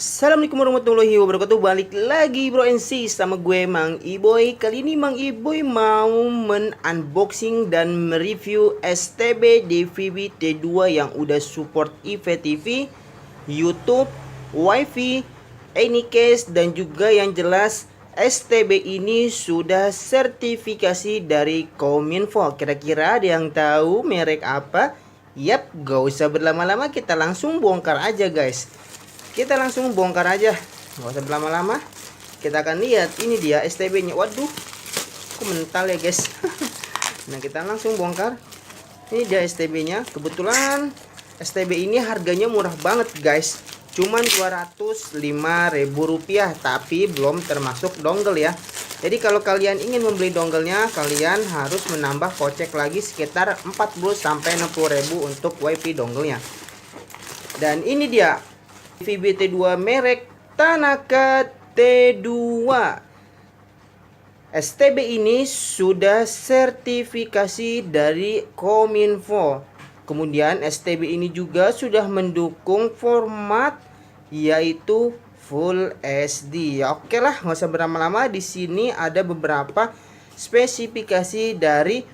Assalamualaikum warahmatullahi wabarakatuh. Balik lagi bro and sis sama gue Mang Iboy. Kali ini Mang Iboy mau unboxing dan mereview STB DVB T2 yang udah support IPTV, YouTube, WiFi, Anycast, dan juga yang jelas STB ini sudah sertifikasi dari Kominfo. Kira-kira ada yang tahu merek apa? Yap, gak usah berlama-lama, kita langsung bongkar aja guys. Kita langsung bongkar aja, nggak usah berlama-lama. Kita akan lihat ini dia STB nya. Waduh, kok mental ya guys. Nah, kita langsung bongkar. Ini dia STB nya. Kebetulan STB ini harganya murah banget guys, cuman Rp205.000, tapi belum termasuk dongle ya. Jadi kalau kalian ingin membeli dongle-nya, kalian harus menambah kocek lagi sekitar 40-60 ribu untuk WiFi dongle-nya. Dan ini dia DVB T2 merek Tanaka T2. STB ini sudah sertifikasi dari Kominfo. Kemudian STB ini juga sudah mendukung format yaitu Full HD. Ya oke lah, nggak usah berlama-lama. Di sini ada beberapa spesifikasi dari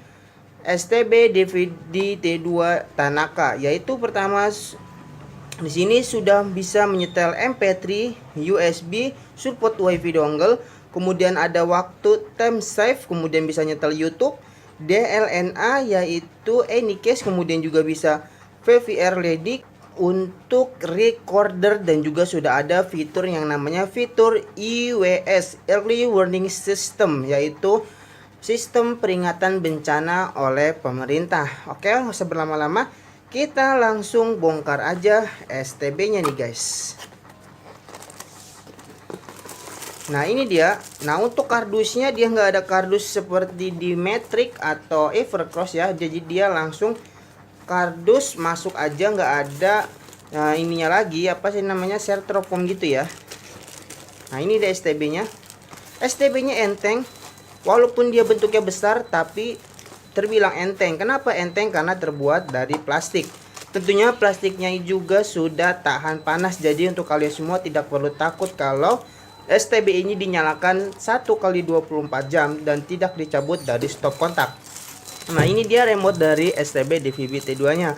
STB DVD T2 Tanaka, yaitu pertama, di sini sudah bisa menyetel MP3, USB, support WiFi dongle, kemudian ada waktu time save, kemudian bisa nyetel YouTube, DLNA yaitu Anycast, kemudian juga bisa VVR LEDIC untuk recorder, dan juga sudah ada fitur yang namanya fitur EWS Early Warning System, yaitu sistem peringatan bencana oleh pemerintah. Oke, nggak usah berlama-lama, kita langsung bongkar aja STB nya nih guys. Nah ini dia. Nah untuk kardusnya dia nggak ada kardus seperti di Matrix atau Evercross ya. Jadi dia langsung kardus masuk aja, nggak ada ininya lagi, apa sih namanya, styrofoam gitu ya. Nah ini dia STB nya. STB nya enteng, walaupun dia bentuknya besar tapi terbilang enteng. Kenapa enteng? Karena terbuat dari plastik. Tentunya plastiknya juga sudah tahan panas. Jadi untuk kalian semua tidak perlu takut kalau STB ini dinyalakan 1x24 jam dan tidak dicabut dari stop kontak. Nah ini dia remote dari STB DVB T2 nya.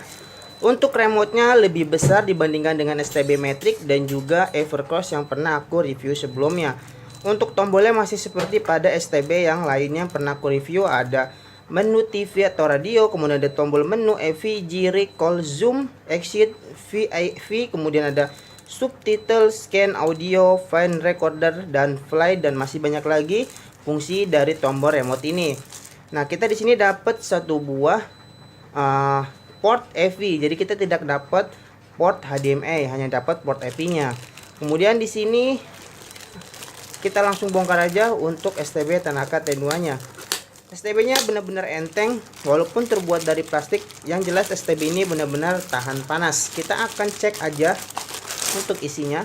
Untuk remote-nya lebih besar dibandingkan dengan STB Matrix dan juga Evercross yang pernah aku review sebelumnya. Untuk tombolnya masih seperti pada STB yang lainnya pernah aku review, ada menu TV atau radio, kemudian ada tombol menu EV, recall, zoom, exit, VIV, kemudian ada subtitle, scan audio, find recorder, dan fly, dan masih banyak lagi fungsi dari tombol remote ini. Nah kita di sini dapat satu buah port EV, jadi kita tidak dapat port HDMI, hanya dapat port EV-nya. Kemudian di sini kita langsung bongkar aja untuk STB Tanaka T2-nya. STB-nya benar-benar enteng, walaupun terbuat dari plastik. Yang jelas STB ini benar-benar tahan panas. Kita akan cek aja untuk isinya.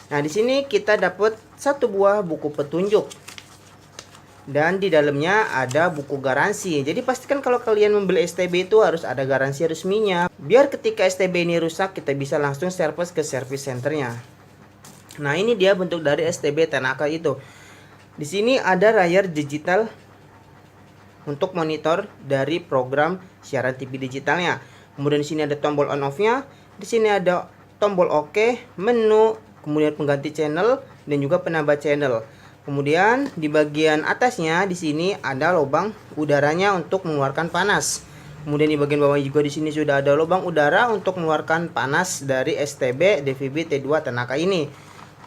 Nah, di sini kita dapat satu buah buku petunjuk. Dan di dalamnya ada buku garansi. Jadi pastikan kalau kalian membeli STB itu harus ada garansi resminya, biar ketika STB ini rusak kita bisa langsung service ke service centernya. Nah, ini dia bentuk dari STB Tanaka itu. Di sini ada layar digital untuk monitor dari program siaran TV digitalnya. Kemudian di sini ada tombol on off-nya. Di sini ada tombol OK, menu, kemudian pengganti channel, dan juga penambah channel. Kemudian di bagian atasnya di sini ada lubang udaranya untuk mengeluarkan panas. Kemudian di bagian bawah juga di sini sudah ada lubang udara untuk mengeluarkan panas dari STB DVB T2 Tanaka ini.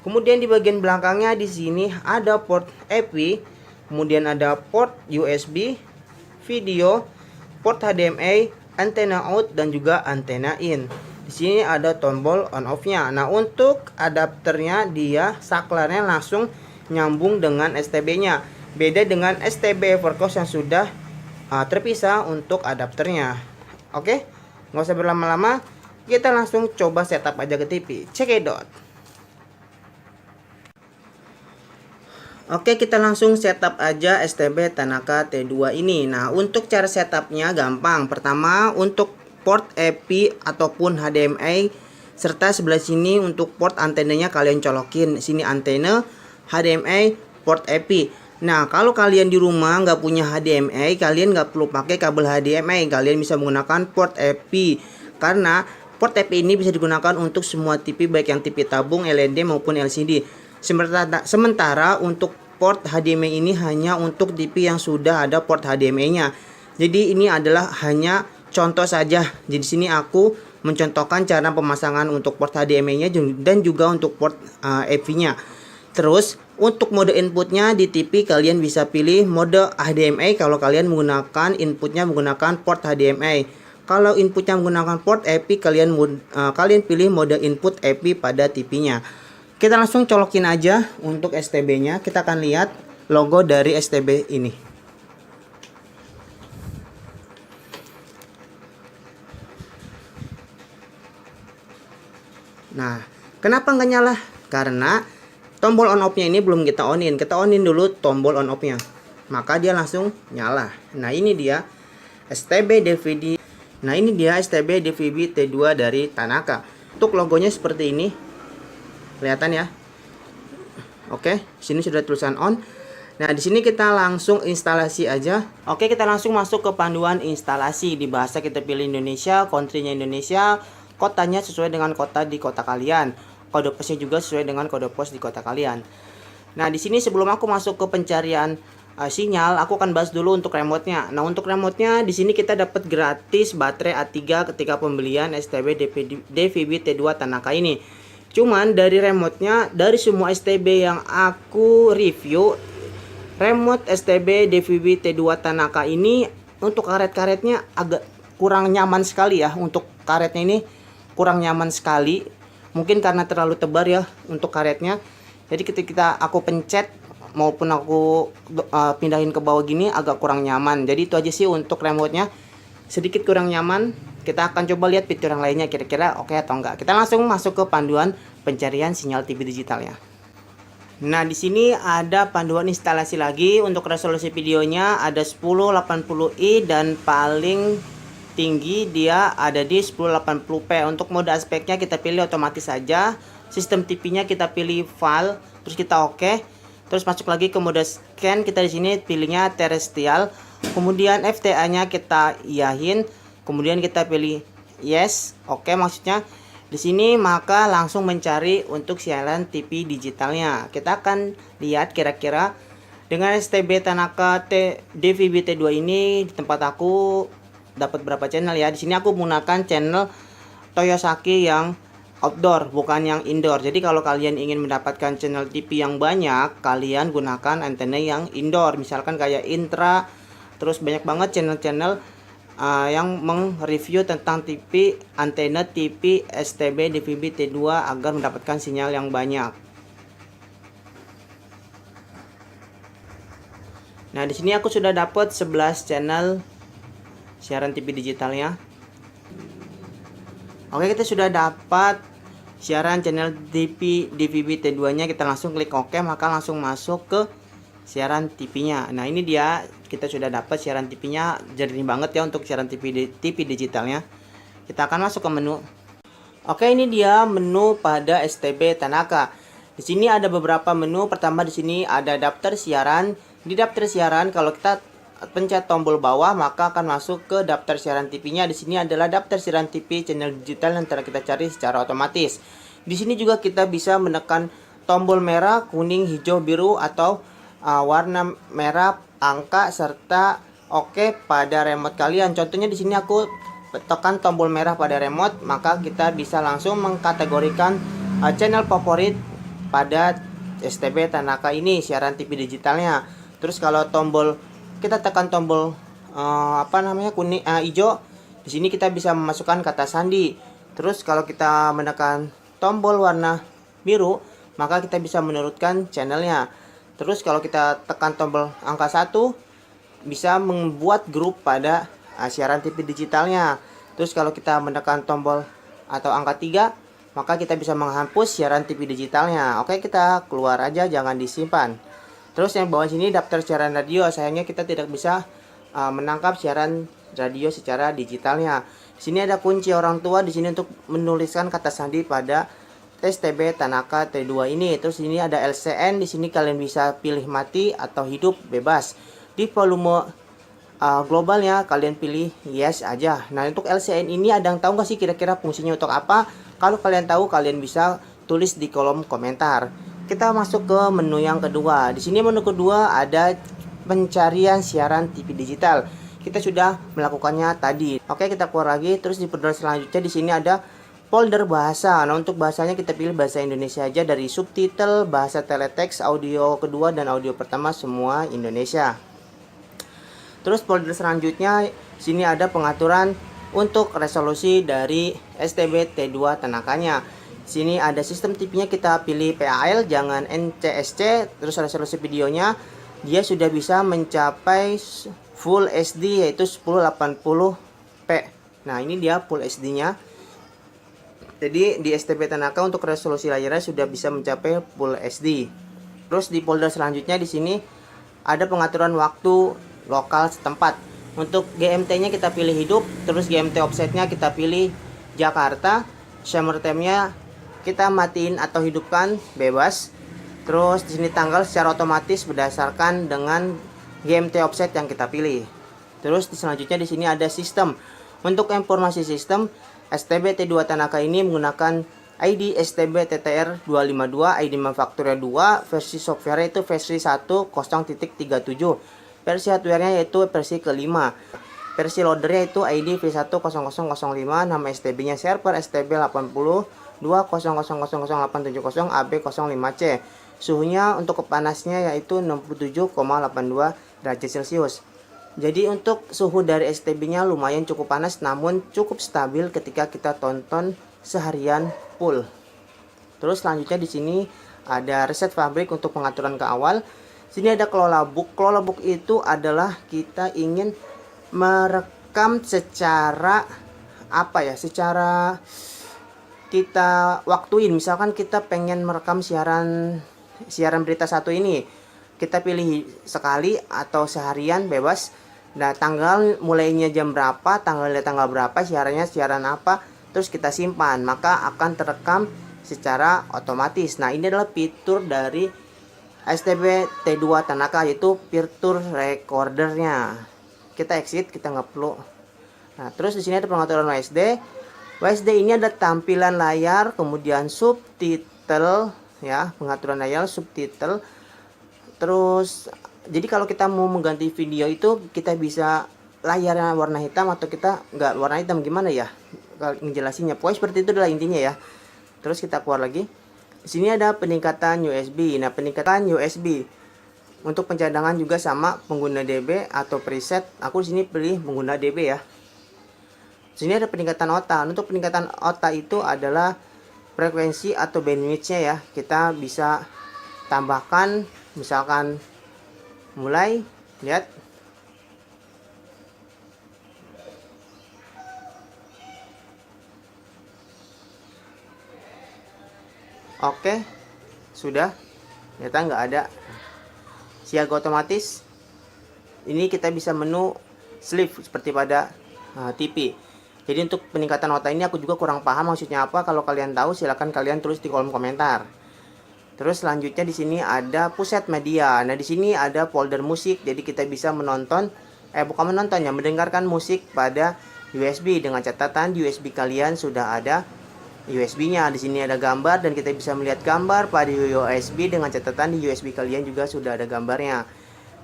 Kemudian di bagian belakangnya di sini ada port EV, kemudian ada port USB, video, port HDMI, antena out, dan juga antena in. Di sini ada tombol on off-nya. Nah, untuk adapternya dia saklarnya langsung nyambung dengan STB-nya. Beda dengan STB Evercross yang sudah terpisah untuk adapternya. Oke, nggak usah berlama-lama, kita langsung coba setup aja ke TV. Cekidot. Oke, kita langsung setup aja STB Tanaka T2 ini. Nah, untuk cara setupnya gampang. Pertama, untuk port EP ataupun HDMI serta sebelah sini untuk port antenanya kalian colokin. Sini antena, HDMI, port EP. Nah, kalau kalian di rumah nggak punya HDMI, kalian nggak perlu pakai kabel HDMI, kalian bisa menggunakan port EP. Karena port EP ini bisa digunakan untuk semua TV, baik yang TV tabung, LED maupun LCD. Sementara untuk port HDMI ini hanya untuk TV yang sudah ada port HDMI-nya. Jadi ini adalah hanya contoh saja. Jadi sini aku mencontohkan cara pemasangan untuk port HDMI-nya dan juga untuk port EP-nya. Terus untuk mode inputnya di TV kalian bisa pilih mode HDMI kalau kalian menggunakan inputnya menggunakan port HDMI. Kalau inputnya menggunakan port EP kalian pilih mode input EP pada TV-nya. Kita langsung colokin aja untuk STB-nya. Kita akan lihat logo dari STB ini. Nah, kenapa nggak nyala? Karena tombol on off-nya ini belum kita onin. Kita onin dulu tombol on off-nya. Maka dia langsung nyala. Nah, ini dia STB DVD. Nah, ini dia STB DVB T2 dari Tanaka. Untuk logonya seperti ini. Kelihatan ya? Oke, sini sudah tulisan on. Nah, di sini kita langsung instalasi aja. Oke, kita langsung masuk ke panduan instalasi. Di bahasa kita pilih Indonesia, country-nya Indonesia, kotanya sesuai dengan kota di kota kalian. Kode posnya juga sesuai dengan kode pos di kota kalian. Nah, di sini sebelum aku masuk ke pencarian sinyal, aku akan bahas dulu untuk remote-nya. Nah, untuk remote-nya di sini kita dapat gratis baterai A3 ketika pembelian STB DVB T2 Tanaka ini. Cuman dari remote-nya, dari semua STB yang aku review, remote STB DVB T2 Tanaka ini untuk karet-karetnya agak kurang nyaman sekali ya. Untuk karetnya ini kurang nyaman sekali, mungkin karena terlalu tebal ya untuk karetnya. Jadi ketika aku pencet maupun aku pindahin ke bawah gini agak kurang nyaman. Jadi itu aja sih untuk remote-nya, sedikit kurang nyaman. Kita akan coba lihat fitur yang lainnya kira-kira oke atau enggak. Kita langsung masuk ke panduan pencarian sinyal TV digital ya. Nah, di sini ada panduan instalasi lagi. Untuk resolusi videonya ada 1080i dan paling tinggi dia ada di 1080p. Untuk mode aspeknya kita pilih otomatis saja. Sistem TV-nya kita pilih file, terus kita oke. Terus masuk lagi ke mode scan, kita di sini pilihnya terrestrial. Kemudian FTA-nya kita iyahin. Kemudian kita pilih yes, oke maksudnya. Di sini maka langsung mencari untuk siaran TV digitalnya. Kita akan lihat kira-kira dengan STB Tanaka DVB T2 ini di tempat aku dapat berapa channel ya. Di sini aku menggunakan channel Toyosaki yang outdoor, bukan yang indoor. Jadi kalau kalian ingin mendapatkan channel TV yang banyak, kalian gunakan antena yang indoor. Misalkan kayak Intra, terus banyak banget channel-channel yang mereview tentang TV, antena TV STB DVB T2 agar mendapatkan sinyal yang banyak. Nah, di sini aku sudah dapat 11 channel siaran TV digitalnya. Oke, kita sudah dapat siaran channel TV DVB T2 nya. Kita langsung klik OK, maka langsung masuk ke siaran TV-nya. Nah, ini dia, kita sudah dapat siaran TV-nya, jernih banget ya untuk siaran TV digitalnya. Kita akan masuk ke menu. Oke, ini dia menu pada STB Tanaka. Di sini ada beberapa menu. Pertama di sini ada daftar siaran. Di daftar siaran kalau kita pencet tombol bawah maka akan masuk ke daftar siaran TV-nya. Di sini adalah daftar siaran TV channel digital yang telah kita cari secara otomatis. Di sini juga kita bisa menekan tombol merah, kuning, hijau, biru atau warna merah, angka serta oke pada remote kalian. Contohnya di sini aku tekan tombol merah pada remote, maka kita bisa langsung mengkategorikan channel favorit pada STB Tanaka ini siaran TV digitalnya. Terus kalau kita tekan tombol kuning, hijau, di sini kita bisa memasukkan kata sandi. Terus kalau kita menekan tombol warna biru, maka kita bisa menurunkan channelnya. Terus kalau kita tekan tombol angka 1, bisa membuat grup pada siaran TV digitalnya. Terus kalau kita menekan tombol atau angka 3, maka kita bisa menghapus siaran TV digitalnya. Oke, kita keluar aja, jangan disimpan. Terus yang bawah sini daftar siaran radio, sayangnya kita tidak bisa menangkap siaran radio secara digitalnya. Di sini ada kunci orang tua di sini untuk menuliskan kata sandi pada tes TB Tanaka T2 ini. Terus ini ada LCN, di sini kalian bisa pilih mati atau hidup bebas. Di volume globalnya kalian pilih yes aja. Nah, untuk LCN ini ada yang tahu nggak sih kira-kira fungsinya untuk apa? Kalau kalian tahu, kalian bisa tulis di kolom komentar. Kita masuk ke menu yang kedua. Di sini menu kedua ada pencarian siaran TV digital. Kita sudah melakukannya tadi. Oke, kita keluar lagi. Terus di folder selanjutnya di sini ada folder bahasa. Nah, untuk bahasanya kita pilih bahasa Indonesia aja, dari subtitle, bahasa teletext, audio kedua dan audio pertama semua Indonesia. Terus folder selanjutnya sini ada pengaturan untuk resolusi dari STB T2 Tanakanya. Sini ada sistem TV-nya, kita pilih PAL jangan NCSC. Terus resolusi videonya dia sudah bisa mencapai Full HD yaitu 1080p. Nah, ini dia Full HD-nya. Jadi di STB Tanaka untuk resolusi layarnya sudah bisa mencapai Full HD. Terus di folder selanjutnya di sini ada pengaturan waktu lokal setempat. Untuk GMT-nya kita pilih hidup, terus GMT offset-nya kita pilih Jakarta. Shimmer time-nya kita matiin atau hidupkan bebas. Terus di sini tanggal secara otomatis berdasarkan dengan GMT offset yang kita pilih. Terus selanjutnya di sini ada sistem. Untuk informasi sistem, STB T2 Tanaka ini menggunakan ID STB TTR 252, ID manufakturnya 2, versi software itu versi 1.0.37. Versi hardware-nya yaitu versi kelima. Versi loader-nya itu ID V10005, nama STB-nya server STB 82.00000870 AB05C. Suhunya untuk kepanasnya yaitu 67,82 derajat Celcius. Jadi untuk suhu dari STB-nya lumayan cukup panas, namun cukup stabil ketika kita tonton seharian full. Terus selanjutnya di sini ada reset fabrik untuk pengaturan ke awal. Sini ada kelola book. Kelola book itu adalah kita ingin merekam secara apa ya? Secara kita waktuin. Misalkan kita pengen merekam siaran berita satu ini. Kita pilih sekali atau seharian bebas. Nah, tanggal mulainya jam berapa, tanggal berapa, siaran apa, terus kita simpan, maka akan terekam secara otomatis. Nah, ini adalah fitur dari STB T2 Tanaka, yaitu fitur recordernya. Kita exit, kita nggak perlu. Nah, terus di sini ada pengaturan WSD. WSD ini ada tampilan layar, kemudian subtitle, ya, pengaturan layar, subtitle. Terus, jadi kalau kita mau mengganti video itu kita bisa layarnya warna hitam atau kita nggak warna hitam, gimana ya? Kalau ngejelasinnya, pokoknya seperti itu adalah intinya ya. Terus kita keluar lagi. Di sini ada peningkatan USB. Nah, peningkatan USB untuk pencadangan juga sama pengguna DB atau preset. Aku di sini pilih pengguna DB ya. Di sini ada peningkatan OTA. Untuk peningkatan OTA itu adalah frekuensi atau bandwidth-nya ya. Kita bisa tambahkan, misalkan mulai, lihat. Oke, sudah. Ternyata nggak ada. Siaga otomatis. Ini kita bisa menu sleep seperti pada TV. Jadi untuk peningkatan OTA ini aku juga kurang paham maksudnya apa. Kalau kalian tahu silahkan kalian tulis di kolom komentar. Terus selanjutnya di sini ada pusat media. Nah, di sini ada folder musik. Jadi kita bisa menonton, bukan menonton ya, mendengarkan musik pada USB dengan catatan di USB kalian sudah ada USB-nya. Di sini ada gambar dan kita bisa melihat gambar pada USB dengan catatan di USB kalian juga sudah ada gambarnya.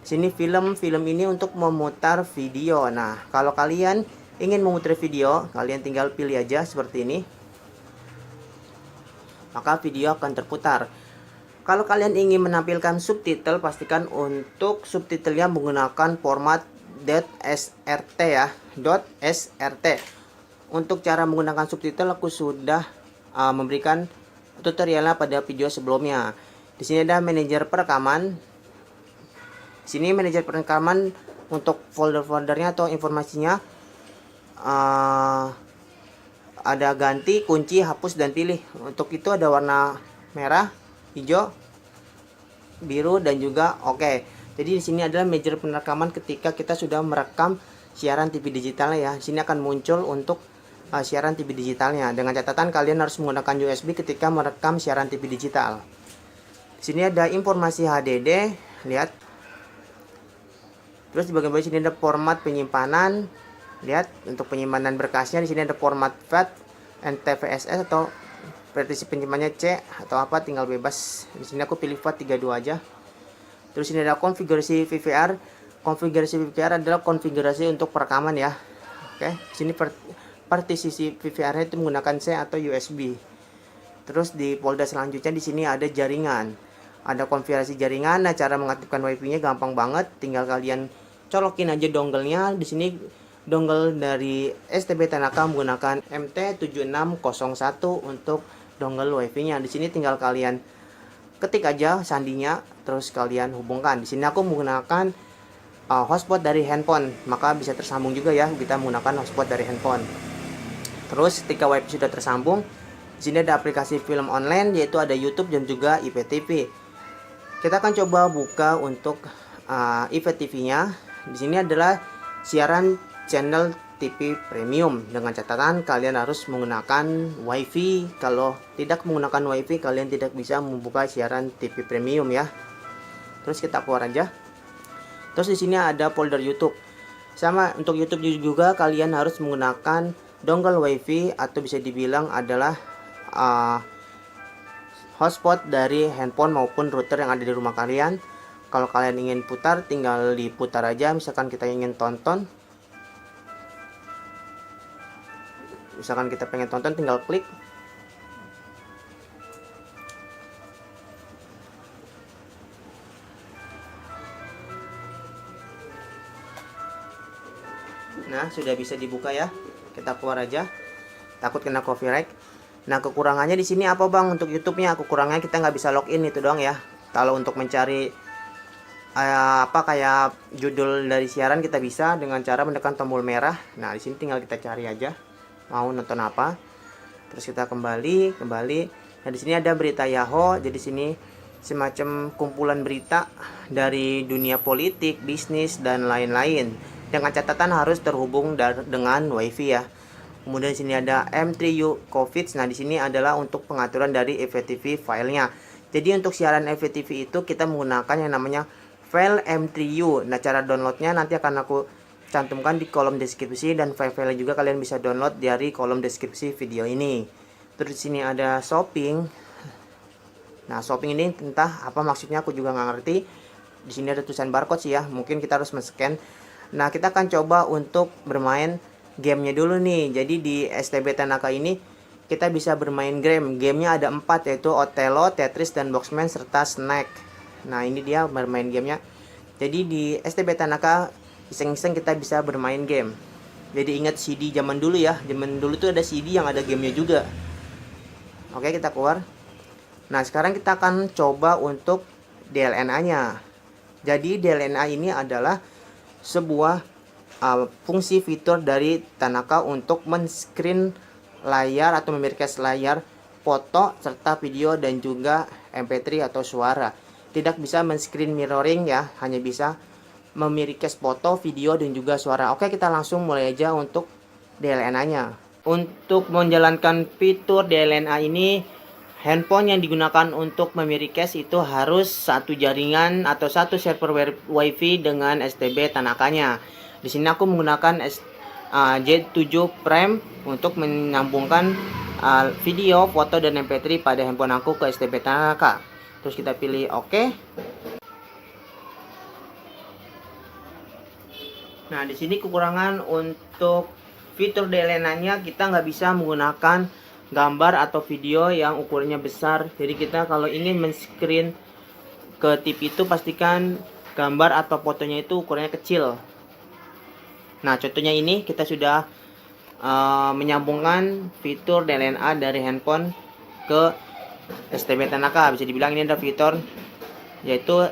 Di sini film ini untuk memutar video. Nah, kalau kalian ingin memutar video, kalian tinggal pilih aja seperti ini. Maka video akan terputar. Kalau kalian ingin menampilkan subtitle, pastikan untuk subtitlenya menggunakan format .srt ya, .srt. Untuk cara menggunakan subtitle aku sudah memberikan tutorialnya pada video sebelumnya. Di sini ada manajer perekaman. Di sini manajer perekaman untuk folder-foldernya atau informasinya ada ganti, kunci, hapus dan pilih. Untuk itu ada warna merah, hijau, biru dan juga oke. Jadi di sini adalah manajer perekaman ketika kita sudah merekam siaran TV digitalnya ya. Sini akan muncul untuk siaran TV digitalnya. Dengan catatan kalian harus menggunakan USB ketika merekam siaran TV digital. Di sini ada informasi HDD, lihat. Terus di bagian bawah sini ada format penyimpanan. Lihat, untuk penyimpanan berkasnya di sini ada format FAT, NTFS atau partisi penyimpanannya C atau apa, tinggal bebas. Di sini aku pilih FAT 32 aja. Terus ini ada konfigurasi VVR. Konfigurasi VVR adalah konfigurasi untuk perekaman ya. Oke, di sini partisi VVR-nya itu menggunakan C atau USB. Terus di folder selanjutnya di sini ada jaringan. Ada konfigurasi jaringan. Nah, cara mengaktifkan WiFi-nya gampang banget. Tinggal kalian colokin aja dongle-nya. Di sini dongle dari STB Tanaka menggunakan MT7601 untuk dongle WiFi-nya. Di sini tinggal kalian ketik aja sandinya, terus kalian hubungkan. Di sini aku menggunakan hotspot dari handphone, maka bisa tersambung juga ya. Kita menggunakan hotspot dari handphone. Terus ketika WiFi sudah tersambung, di sini ada aplikasi film online, yaitu ada YouTube dan juga IPTV. Kita akan coba buka untuk IPTV-nya. Di sini adalah siaran channel TV premium. Dengan catatan kalian harus menggunakan WiFi. Kalau tidak menggunakan WiFi, kalian tidak bisa membuka siaran TV premium ya. Terus kita keluar aja. Terus di sini ada folder YouTube. Sama untuk YouTube juga kalian harus menggunakan dongle WiFi atau bisa dibilang adalah hotspot dari handphone maupun router yang ada di rumah kalian. Kalau kalian ingin putar, tinggal diputar aja. Misalkan kita ingin tonton, tinggal klik. Nah, sudah bisa dibuka ya. Kita keluar aja. Takut kena copyright. Nah, kekurangannya di sini apa bang untuk YouTube-nya? Kekurangannya kita nggak bisa login, itu doang ya. Kalau untuk mencari kayak judul dari siaran kita bisa dengan cara menekan tombol merah. Nah, di sini tinggal kita cari aja mau nonton apa. Terus kita kembali. Nah, di sini ada berita Yahoo. Jadi sini semacam kumpulan berita dari dunia politik, bisnis dan lain-lain. Dengan catatan harus terhubung dengan WiFi ya. Kemudian di sini ada M3U Covid. Nah, di sini adalah untuk pengaturan dari IPTV filenya. Jadi untuk siaran IPTV itu kita menggunakan yang namanya file M3U. Nah, cara downloadnya nanti akan aku cantumkan di kolom deskripsi, dan file-file juga kalian bisa download dari kolom deskripsi video ini. Terus di sini ada shopping. Nah, shopping ini entah apa maksudnya, aku juga nggak ngerti. Di sini ada tulisan barcode sih ya. Mungkin kita harus men-scan. Nah, kita akan coba untuk bermain gamenya dulu nih. Jadi di STB Tanaka ini kita bisa bermain game. Gamenya ada 4, yaitu Othello, Tetris, dan Boxman serta Snake. Nah, ini dia bermain gamenya. Jadi di STB Tanaka iseng-iseng kita bisa bermain game. Jadi ingat CD zaman dulu ya. Zaman dulu tuh ada CD yang ada gamenya juga. Oke, kita keluar. Nah, sekarang kita akan coba untuk DLNA-nya. Jadi DLNA ini adalah sebuah fungsi fitur dari Tanaka untuk men-screen layar atau memirkas layar foto serta video dan juga MP3 atau suara. Tidak bisa men-screen mirroring ya, hanya bisa memirkas foto, video dan juga suara. Oke, kita langsung mulai aja untuk DLNA-nya. Untuk menjalankan fitur DLNA ini, handphone yang digunakan untuk memirkas itu harus satu jaringan atau satu server WiFi dengan STB Tanakanya. Di sini aku menggunakan J7 Prime untuk menyambungkan video, foto dan MP3 pada handphone aku ke STB Tanaka. Terus kita pilih OK. Nah, di sini kekurangan untuk fitur DLNA-nya, kita nggak bisa menggunakan gambar atau video yang ukurannya besar. Jadi kita kalau ingin men-screen ke TV itu pastikan gambar atau fotonya itu ukurannya kecil. Nah, contohnya ini kita sudah menyambungkan fitur DLNA dari handphone ke STB Tanaka. Bisa dibilang ini ada fitur yaitu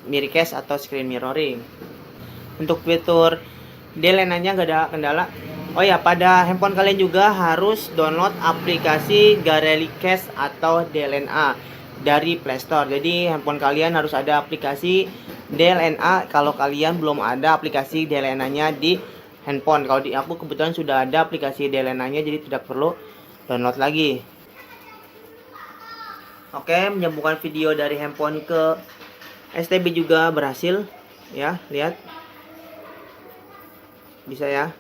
mirrorcast atau screen mirroring. Untuk fitur DLNA-nya nggak ada kendala. Oh ya, pada handphone kalian juga harus download aplikasi GaralyCast atau DLNA dari Play Store. Jadi handphone kalian harus ada aplikasi DLNA. Kalau kalian belum ada aplikasi DLNA-nya di handphone. Kalau di aku kebetulan sudah ada aplikasi Delena-nya, jadi tidak perlu download lagi. Oke, menyambungkan video dari handphone ke STB juga berhasil ya, lihat bisa ya,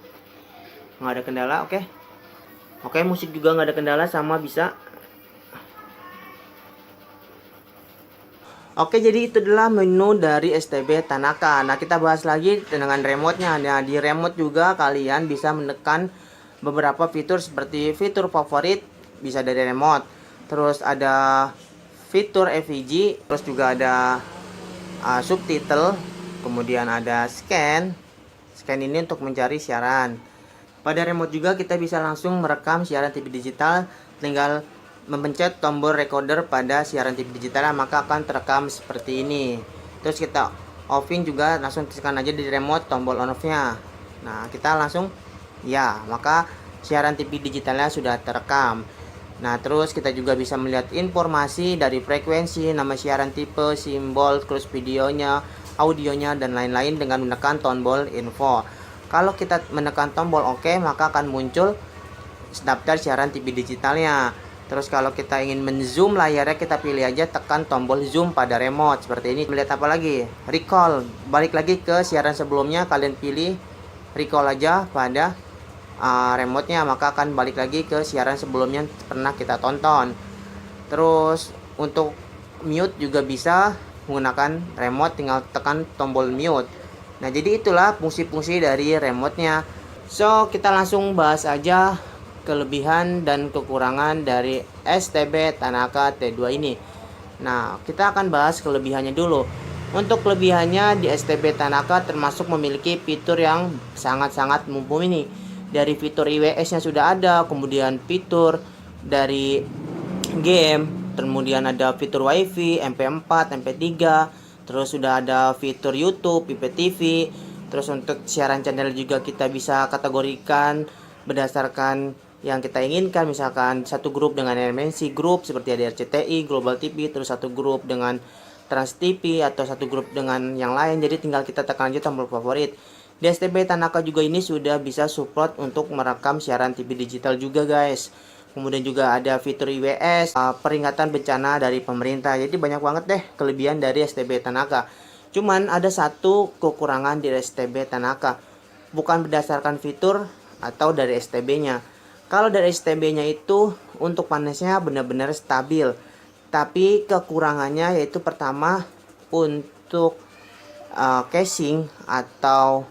nggak ada kendala. Oke, musik juga nggak ada kendala, sama bisa. Oke, jadi itu adalah menu dari STB Tanaka. Nah, kita bahas lagi dengan remote-nya. Nah, di remote juga kalian bisa menekan beberapa fitur seperti fitur favorit, bisa dari remote. Terus ada fitur EVG, terus juga ada subtitle, kemudian ada scan. Scan ini untuk mencari siaran. Pada remote juga kita bisa langsung merekam siaran TV digital, tinggal memencet tombol recorder pada siaran TV digital, maka akan terekam seperti ini. Terus kita offin juga, langsung tekan aja di remote tombol on off-nya. Nah, kita langsung ya, maka siaran TV digitalnya sudah terekam. Nah, terus kita juga bisa melihat informasi dari frekuensi, nama siaran, tipe, simbol, terus videonya, audionya, dan lain-lain dengan menekan tombol info. Kalau kita menekan tombol OK, maka akan muncul daftar siaran TV digitalnya. Terus kalau kita ingin menzoom layarnya, kita pilih aja tekan tombol zoom pada remote seperti ini. Melihat apa lagi? Recall. Balik lagi ke siaran sebelumnya, kalian pilih recall aja pada remote-nya, maka akan balik lagi ke siaran sebelumnya pernah kita tonton. Terus untuk mute juga bisa menggunakan remote, tinggal tekan tombol mute. Nah, jadi itulah fungsi-fungsi dari remote-nya. So, kita langsung bahas aja kelebihan dan kekurangan dari STB Tanaka T2 ini. Nah, kita akan bahas kelebihannya dulu. Untuk kelebihannya di STB Tanaka termasuk memiliki fitur yang sangat-sangat mumpuni. Dari fitur IWS-nya sudah ada, kemudian fitur dari game, kemudian ada fitur WiFi, MP4, MP3, terus sudah ada fitur YouTube, IPTV. Terus untuk siaran channel juga kita bisa kategorikan berdasarkan yang kita inginkan, misalkan satu grup dengan MNC Group seperti ada RCTI, Global TV, terus satu grup dengan Trans TV atau satu grup dengan yang lain. Jadi tinggal kita tekan aja tombol favorit. Di STB Tanaka juga ini sudah bisa support untuk merekam siaran TV digital juga, guys. Kemudian juga ada fitur IWS, peringatan bencana dari pemerintah. Jadi banyak banget deh kelebihan dari STB Tanaka. Cuman ada satu kekurangan di STB Tanaka, bukan berdasarkan fitur atau dari STB-nya. Kalau dari STB-nya itu untuk panasnya benar-benar stabil. Tapi kekurangannya yaitu pertama untuk casing atau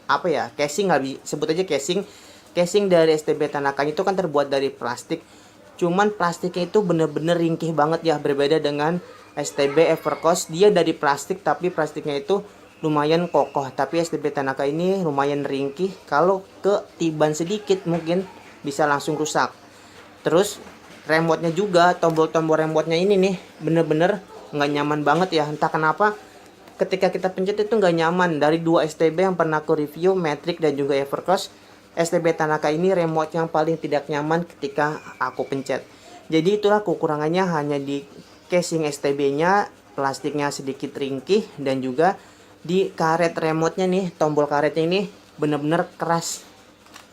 apa ya, casing, sebut aja casing dari STB Tanaka itu kan terbuat dari plastik. Cuman plastiknya itu bener-bener ringkih banget ya, berbeda dengan STB Evercost. Dia dari plastik tapi plastiknya itu lumayan kokoh, tapi STB Tanaka ini lumayan ringkih. Kalau ketiban sedikit mungkin bisa langsung rusak. Terus remote-nya juga, tombol-tombol remote-nya ini nih bener-bener nggak nyaman banget ya, entah kenapa. Ketika kita pencet itu nggak nyaman. Dari 2 STB yang pernah aku review, Matrix dan juga Evercost, STB Tanaka ini remote yang paling tidak nyaman ketika aku pencet. Jadi itulah kekurangannya, hanya di casing STB-nya, plastiknya sedikit ringkih, dan juga di karet remote-nya nih, tombol karetnya ini bener-bener keras.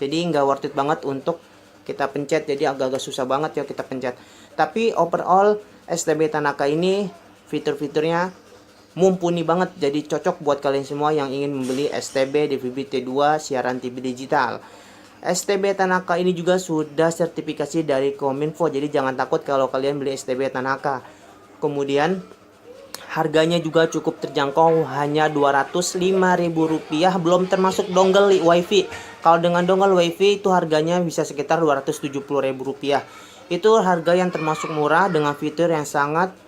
Jadi nggak worth it banget untuk kita pencet, jadi agak-agak susah banget ya kita pencet. Tapi overall STB Tanaka ini fitur-fiturnya mumpuni banget, jadi cocok buat kalian semua yang ingin membeli STB DVB T2 siaran TV digital. STB Tanaka ini juga sudah sertifikasi dari Kominfo, jadi jangan takut kalau kalian beli STB Tanaka. Kemudian harganya juga cukup terjangkau, hanya Rp205.000, belum termasuk dongle WiFi. Kalau dengan dongle WiFi itu harganya bisa sekitar Rp270.000. Itu harga yang termasuk murah dengan fitur yang sangat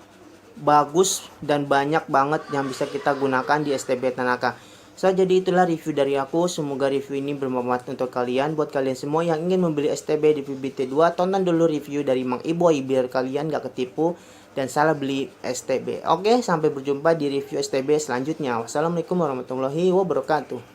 bagus dan banyak banget yang bisa kita gunakan di STB Tanaka. So, jadi itulah review dari aku. Semoga review ini bermanfaat untuk kalian. Buat kalian semua yang ingin membeli STB di VBT2, tonton dulu review dari Mang Iboy biar kalian gak ketipu dan salah beli STB. Oke, sampai berjumpa di review STB selanjutnya. Wassalamualaikum warahmatullahi wabarakatuh.